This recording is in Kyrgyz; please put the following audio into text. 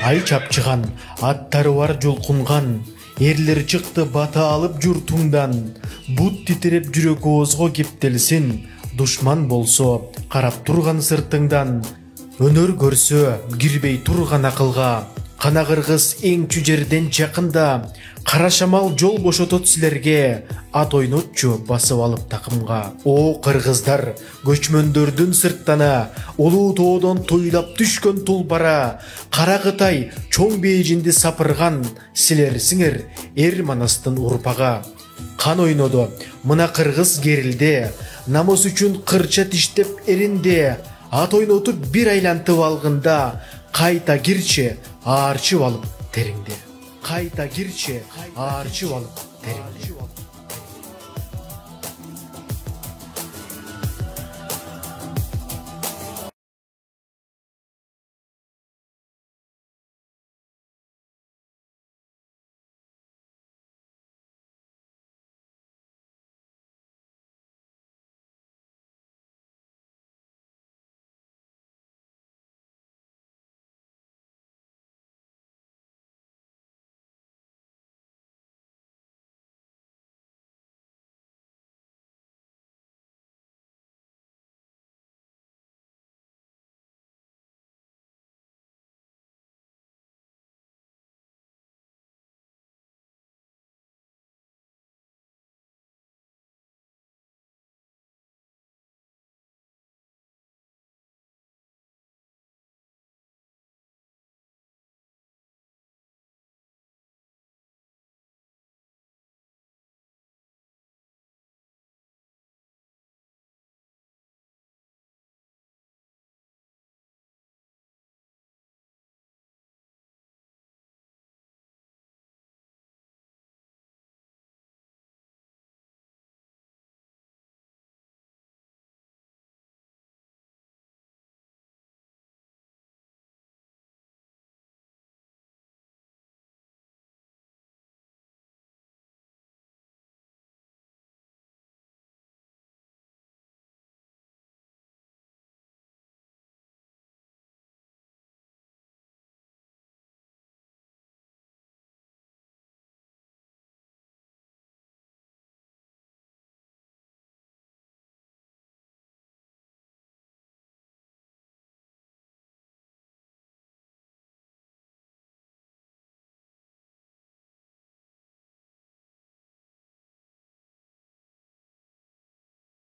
Ай чапчыган, аттары бар жолкунган, эрлер чыкты бата алып журтуңдан. Бут титиреп жүрөк оозго кептелсин, душман болсо карап турган сыртыңдан. Өнөр көрсө кирбей турган акылга, кана кыргыз эң жерден жакында. Кара шамал жол бошотот силерге, ат ойнотчу басып алып такымга. О кыргыздар, көчмөндөрдүн сырттана, улуу тоодон тойлап түшкөн тулбара. Кара Кытай чоң бейжинди сапырган, силерсиңер эр манастын урпага. Кан ойнодо, мына кыргыз керилде, намыс үчүн кырча тиштеп эринде. Ат ойнотуп бир айлантып алгында, кайта кирчи аарчып алып териңде. Кайта кирчи аарчып алып териңде.